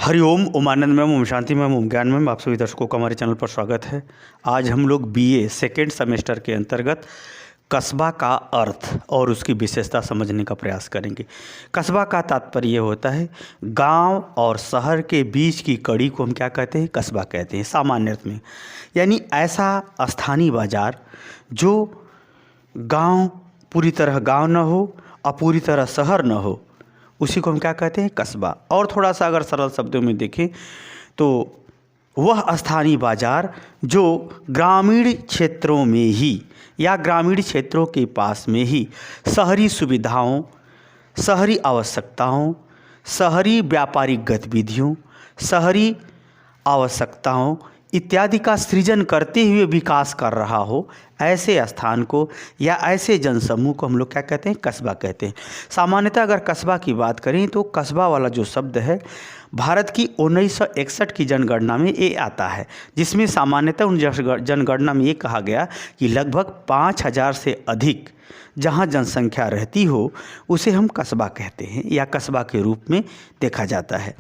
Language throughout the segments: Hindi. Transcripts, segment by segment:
हरिओम उमानंद मैम, ओम शांति मैम, ओम ज्ञान मैम, आप सभी दर्शकों का हमारे चैनल पर स्वागत है। आज हम लोग बीए सेकेंड सेमेस्टर के अंतर्गत कस्बा का अर्थ और उसकी विशेषता समझने का प्रयास करेंगे। कस्बा का तात्पर्य होता है गांव और शहर के बीच की कड़ी को हम क्या कहते हैं? कस्बा कहते हैं सामान्य अर्थ में। यानी ऐसा स्थानीय बाजार जो गांव पूरी तरह गांव न हो और पूरी तरह शहर न हो, उसी को हम क्या कहते हैं? कस्बा। और थोड़ा सा अगर सरल शब्दों में देखें तो वह स्थानीय बाजार जो ग्रामीण क्षेत्रों में ही या ग्रामीण क्षेत्रों के पास में ही शहरी सुविधाओं, शहरी आवश्यकताओं, शहरी व्यापारिक गतिविधियों, शहरी आवश्यकताओं इत्यादि का सृजन करते हुए विकास कर रहा हो, ऐसे स्थान को या ऐसे जनसमूह को हम लोग क्या कहते हैं? कस्बा कहते हैं। सामान्यतः अगर कस्बा की बात करें तो कस्बा वाला जो शब्द है भारत की 1961 की जनगणना में ये आता है, जिसमें सामान्यतः उन जनगणना में ये कहा गया कि लगभग 5000 से अधिक जहाँ जनसंख्या रहती हो उसे हम कस्बा कहते हैं या कस्बा के रूप में देखा जाता है।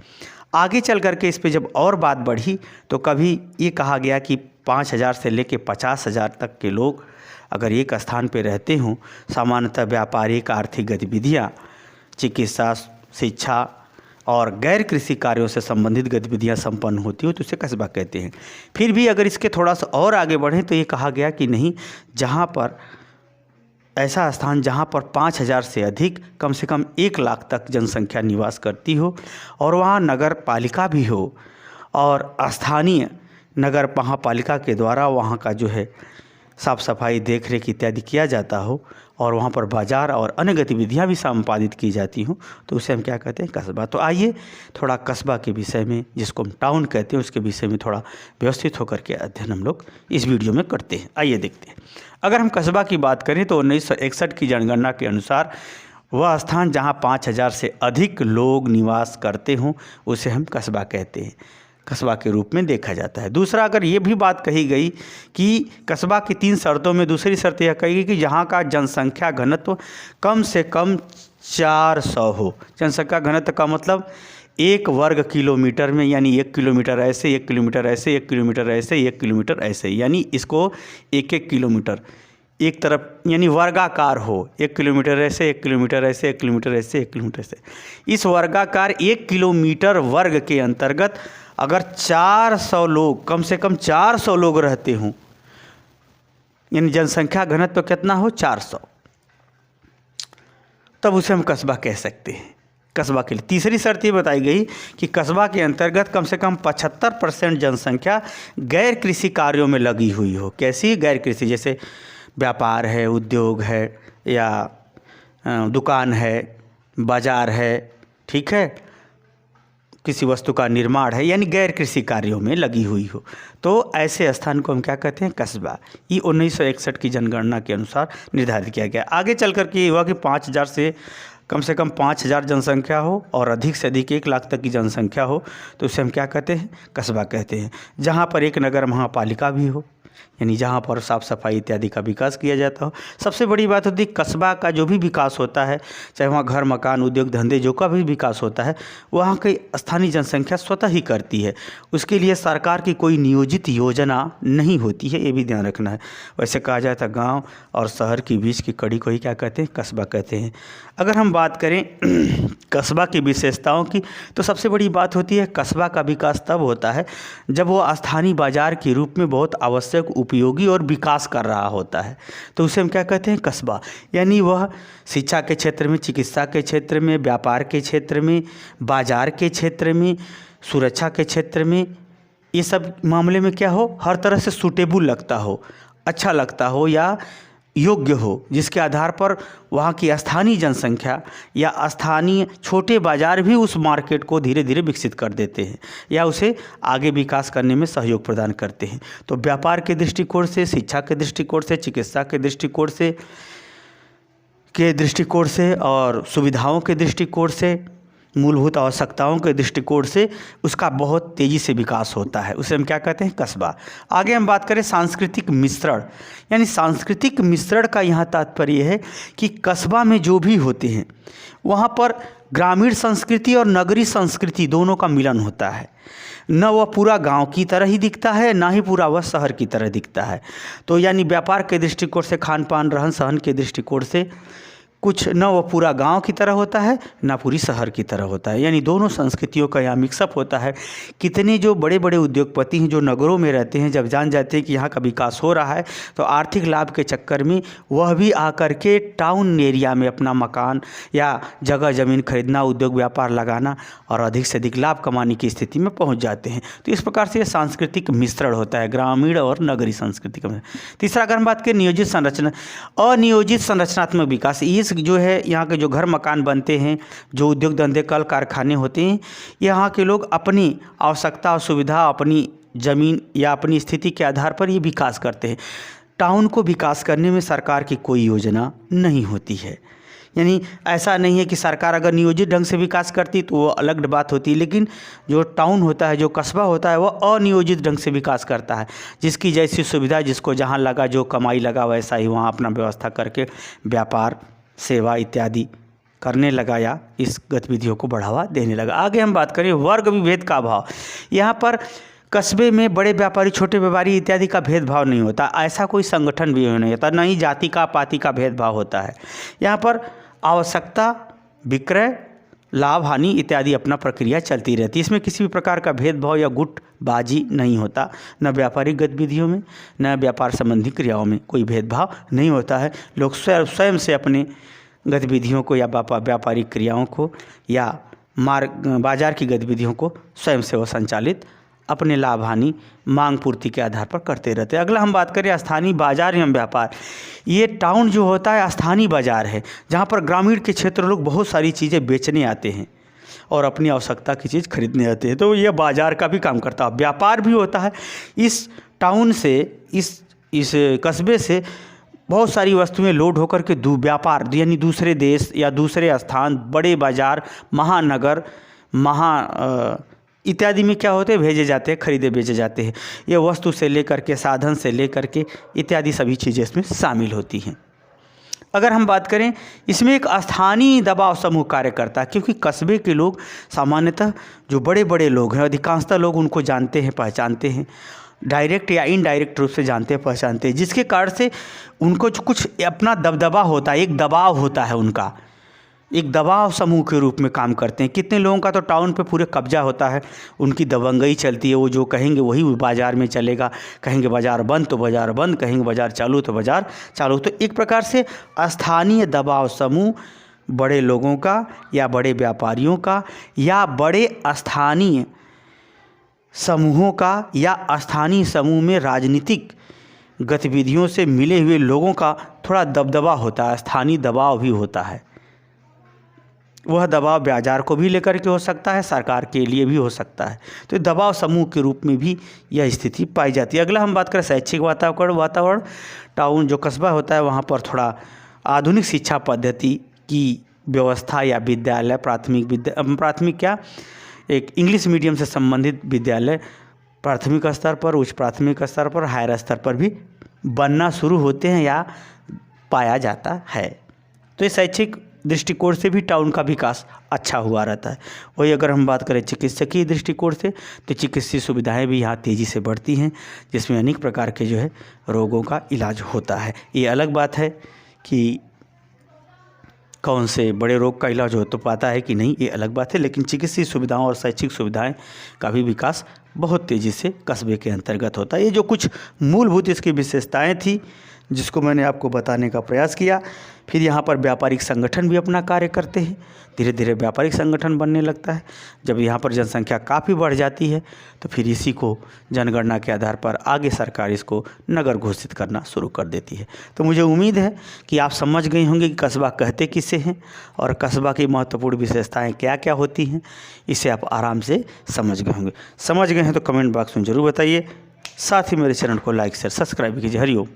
आगे चल करके इस पे जब और बात बढ़ी तो कभी ये कहा गया कि 5000 से लेकर 50,000 तक के लोग अगर एक स्थान पे रहते हों, सामान्यतः व्यापारिक आर्थिक गतिविधियाँ, चिकित्सा, शिक्षा और गैर कृषि कार्यों से संबंधित गतिविधियाँ संपन्न होती हो तो उसे कस्बा कहते हैं। फिर भी अगर इसके थोड़ा सा और आगे बढ़ें तो ये कहा गया कि नहीं, जहाँ पर ऐसा स्थान जहाँ पर 5000 से अधिक कम से कम 1 लाख तक जनसंख्या निवास करती हो और वहाँ नगर पालिका भी हो और स्थानीय नगर महापालिका के द्वारा वहाँ का जो है साफ़ सफाई, देख रेख इत्यादि किया जाता हो और वहाँ पर बाज़ार और अन्य गतिविधियाँ भी संपादित की जाती हों तो उसे हम क्या कहते हैं? कस्बा। तो आइए थोड़ा कस्बा के विषय में, जिसको हम टाउन कहते हैं, उसके विषय में थोड़ा व्यवस्थित होकर के अध्ययन हम लोग इस वीडियो में करते हैं। आइए देखते हैं। अगर हम कस्बा की बात करें तो 1961 की जनगणना के अनुसार वह स्थान जहाँ 5000 से अधिक लोग निवास करते हों उसे हम कस्बा कहते हैं, कस्बा के रूप में देखा जाता है। दूसरा, अगर ये भी बात कही गई कि कस्बा की 3 शर्तों में दूसरी शर्त यह कही गई कि जहाँ का जनसंख्या घनत्व कम से कम 400 हो। जनसंख्या घनत्व का मतलब 1 वर्ग किलोमीटर में, यानी 1 किलोमीटर ऐसे, 1 किलोमीटर ऐसे, 1 किलोमीटर ऐसे, 1 किलोमीटर ऐसे, यानी इसको 1-1 किलोमीटर एक तरफ यानी वर्गाकार हो। 1 किलोमीटर ऐसे, 1 किलोमीटर ऐसे, 1 किलोमीटर ऐसे, 1 किलोमीटर ऐसे। इस वर्गाकार 1 किलोमीटर वर्ग के अंतर्गत अगर 400 लोग, कम से कम 400 लोग रहते हों, यानी जनसंख्या घनत्व कितना हो? 400, तब उसे हम कस्बा कह सकते हैं। कस्बा के लिए तीसरी शर्त ये बताई गई कि कस्बा के अंतर्गत कम से कम 75% जनसंख्या गैर कृषि कार्यों में लगी हुई हो। कैसी गैर कृषि? जैसे व्यापार है, उद्योग है या दुकान है, बाजार है, ठीक है, किसी वस्तु का निर्माण है, यानी गैर कृषि कार्यों में लगी हुई हो, तो ऐसे स्थान को हम क्या कहते हैं? कस्बा। ये 1961 की जनगणना के अनुसार निर्धारित किया गया। आगे चल कर के ये हुआ कि 5000 से कम 5000 जनसंख्या हो और अधिक से अधिक 1 लाख तक की जनसंख्या हो तो उसे हम क्या कहते हैं? कस्बा कहते हैं। जहाँ पर एक नगर महापालिका भी हो, यानी जहाँ पर साफ़ सफाई इत्यादि का विकास किया जाता हो। सबसे बड़ी बात होती है कस्बा का जो भी विकास होता है, चाहे वहाँ घर, मकान, उद्योग, धंधे जो का भी विकास होता है, वहाँ की स्थानीय जनसंख्या स्वतः ही करती है। उसके लिए सरकार की कोई नियोजित योजना नहीं होती है, ये भी ध्यान रखना है। वैसे कहा जाए तो गाँव और शहर के बीच की कड़ी को ही क्या कहते हैं? कस्बा कहते हैं। अगर हम बात करें कस्बा की विशेषताओं की तो सबसे बड़ी बात होती है कस्बा का विकास तब होता है जब वो स्थानीय बाजार के रूप में बहुत आवश्यक, उपयोगी और विकास कर रहा होता है, तो उसे हम क्या कहते हैं? कस्बा। यानी वह शिक्षा के क्षेत्र में, चिकित्सा के क्षेत्र में, व्यापार के क्षेत्र में, बाजार के क्षेत्र में, सुरक्षा के क्षेत्र में, ये सब मामले में क्या हो? हर तरह से सूटेबल लगता हो, अच्छा लगता हो या योग्य हो, जिसके आधार पर वहाँ की स्थानीय जनसंख्या या स्थानीय छोटे बाजार भी उस मार्केट को धीरे धीरे विकसित कर देते हैं या उसे आगे विकास करने में सहयोग प्रदान करते हैं। तो व्यापार के दृष्टिकोण से, शिक्षा के दृष्टिकोण से, चिकित्सा के दृष्टिकोण से और सुविधाओं के दृष्टिकोण से मूलभूत आवश्यकताओं के दृष्टिकोण से उसका बहुत तेज़ी से विकास होता है, उसे हम क्या कहते हैं, कस्बा। आगे हम बात करें सांस्कृतिक मिश्रण, यानी सांस्कृतिक मिश्रण का यहाँ तात्पर्य है कि कस्बा में जो भी होते हैं वहाँ पर ग्रामीण संस्कृति और नगरीय संस्कृति दोनों का मिलन होता है। न वह पूरा गांव की तरह ही दिखता है, ना ही पूरा वह शहर की तरह दिखता है। तो यानी व्यापार के दृष्टिकोण से, खान पान रहन सहन के दृष्टिकोण से कुछ न वो पूरा गांव की तरह होता है, ना पूरी शहर की तरह होता है, यानी दोनों संस्कृतियों का यहाँ मिक्सअप होता है। कितने जो बड़े बड़े उद्योगपति हैं जो नगरों में रहते हैं, जब जान जाते हैं कि यहाँ का विकास हो रहा है तो आर्थिक लाभ के चक्कर में वह भी आकर के टाउन एरिया में अपना मकान या जगह ज़मीन खरीदना, उद्योग व्यापार लगाना और अधिक से अधिक लाभ कमाने की स्थिति में पहुँच जाते हैं। तो इस प्रकार से ये सांस्कृतिक मिश्रण होता है, ग्रामीण और नगरीय संस्कृति का। तीसरा अगर हम बात करें नियोजित संरचना, अनियोजित संरचनात्मक विकास, इस जो है यहाँ के जो घर मकान बनते हैं, जो उद्योग धंधे कल कारखाने होते हैं, यहाँ के लोग अपनी आवश्यकता और सुविधा, अपनी ज़मीन या अपनी स्थिति के आधार पर ये विकास करते हैं। टाउन को विकास करने में सरकार की कोई योजना नहीं होती है, यानी ऐसा नहीं है कि सरकार अगर नियोजित ढंग से विकास करती तो वो अलग बात होती, लेकिन जो टाउन होता है, जो कस्बा होता है, वो अनियोजित ढंग से विकास करता है। जिसकी जैसी सुविधा, जिसको जहाँ लगा, जो कमाई लगा, वैसा ही वहाँ अपना व्यवस्था करके व्यापार, सेवा इत्यादि करने लगा या इस गतिविधियों को बढ़ावा देने लगा। आगे हम बात करें वर्ग विभेद का अभाव। यहाँ पर कस्बे में बड़े व्यापारी, छोटे व्यापारी इत्यादि का भेदभाव नहीं होता, ऐसा कोई संगठन भी नहीं होता, न ही जाति का, पाति का भेदभाव होता है। यहाँ पर आवश्यकता, विक्रय, लाभ, हानि इत्यादि अपना प्रक्रिया चलती रहती है। इसमें किसी भी प्रकार का भेदभाव या गुटबाजी नहीं होता, न व्यापारिक गतिविधियों में, न व्यापार संबंधी क्रियाओं में कोई भेदभाव नहीं होता है। लोग स्वयं से अपने गतिविधियों को या व्यापारिक क्रियाओं को या बाजार की गतिविधियों को स्वयं से वो संचालित अपने लाभ हानि, मांग पूर्ति के आधार पर करते रहते हैं। अगला हम बात करें स्थानीय बाजार एवं व्यापार। ये टाउन जो होता है स्थानीय बाजार है, जहाँ पर ग्रामीण के क्षेत्र लोग बहुत सारी चीज़ें बेचने आते हैं और अपनी आवश्यकता की चीज़ खरीदने आते हैं, तो ये बाजार का भी काम करता है। व्यापार भी होता है। इस टाउन से, इस कस्बे से बहुत सारी वस्तुएं लोड होकर के व्यापार यानी दूसरे देश या दूसरे स्थान, बड़े बाजार, महानगर, इत्यादि में क्या होते हैं, भेजे जाते हैं, खरीदे बेचे जाते हैं। ये वस्तु से लेकर के, साधन से लेकर के इत्यादि सभी चीज़ें इसमें शामिल होती हैं। अगर हम बात करें, इसमें एक स्थानीय दबाव समूह कार्य करता है, क्योंकि कस्बे के लोग सामान्यतः जो बड़े बड़े लोग हैं, अधिकांशतः लोग उनको जानते हैं, पहचानते हैं, डायरेक्ट या इनडायरेक्ट रूप से जानते हैं, पहचानते हैं, जिसके कारण से उनको जो कुछ अपना दबदबा होता है, एक दबाव होता है, उनका एक दबाव समूह के रूप में काम करते हैं। कितने लोगों का तो टाउन पे पूरे कब्जा होता है, उनकी दबंगई चलती है, वो जो कहेंगे वही बाज़ार में चलेगा, कहेंगे बाज़ार बंद तो बाज़ार बंद, कहेंगे बाज़ार चालू तो बाज़ार चालू। तो एक प्रकार से स्थानीय दबाव समूह बड़े लोगों का या बड़े व्यापारियों का या बड़े स्थानीय समूहों का या स्थानीय समूह में राजनीतिक गतिविधियों से मिले हुए लोगों का थोड़ा दबदबा होता है, स्थानीय दबाव भी होता है। वह दबाव बाजार को भी लेकर के हो सकता है, सरकार के लिए भी हो सकता है। तो दबाव समूह के रूप में भी यह स्थिति पाई जाती है। अगला हम बात करें शैक्षिक वातावरण। टाउन जो कस्बा होता है वहाँ पर थोड़ा आधुनिक शिक्षा पद्धति की व्यवस्था या विद्यालय, प्राथमिक क्या, एक इंग्लिश मीडियम से संबंधित विद्यालय प्राथमिक स्तर पर, उच्च प्राथमिक स्तर पर, हायर स्तर पर भी बनना शुरू होते हैं या पाया जाता है। तो ये शैक्षिक दृष्टिकोण से भी टाउन का विकास अच्छा हुआ रहता है। वही अगर हम बात करें चिकित्सकीय दृष्टिकोण से, तो चिकित्सीय सुविधाएं भी यहाँ तेज़ी से बढ़ती हैं, जिसमें अनेक प्रकार के जो है रोगों का इलाज होता है। ये अलग बात है कि कौन से बड़े रोग का इलाज हो तो पाता है कि नहीं, ये अलग बात है, लेकिन चिकित्सीय सुविधाओं और शैक्षिक सुविधाएं का भी विकास बहुत तेज़ी से कस्बे के अंतर्गत होता है। ये जो कुछ मूलभूत इसकी विशेषताएं थी जिसको मैंने आपको बताने का प्रयास किया। फिर यहाँ पर व्यापारिक संगठन भी अपना कार्य करते हैं, धीरे धीरे व्यापारिक संगठन बनने लगता है। जब यहाँ पर जनसंख्या काफ़ी बढ़ जाती है तो फिर इसी को जनगणना के आधार पर आगे सरकार इसको नगर घोषित करना शुरू कर देती है। तो मुझे उम्मीद है कि आप समझ गए होंगे कि कस्बा कहते किसे हैं और कस्बा की महत्वपूर्ण विशेषताएँ क्या क्या होती हैं। इसे आप आराम से समझ गए होंगे। समझ गए हैं तो कमेंट बॉक्स में ज़रूर बताइए। साथ ही मेरे चैनल को लाइक शेयर सब्सक्राइब कीजिए। हरिओम।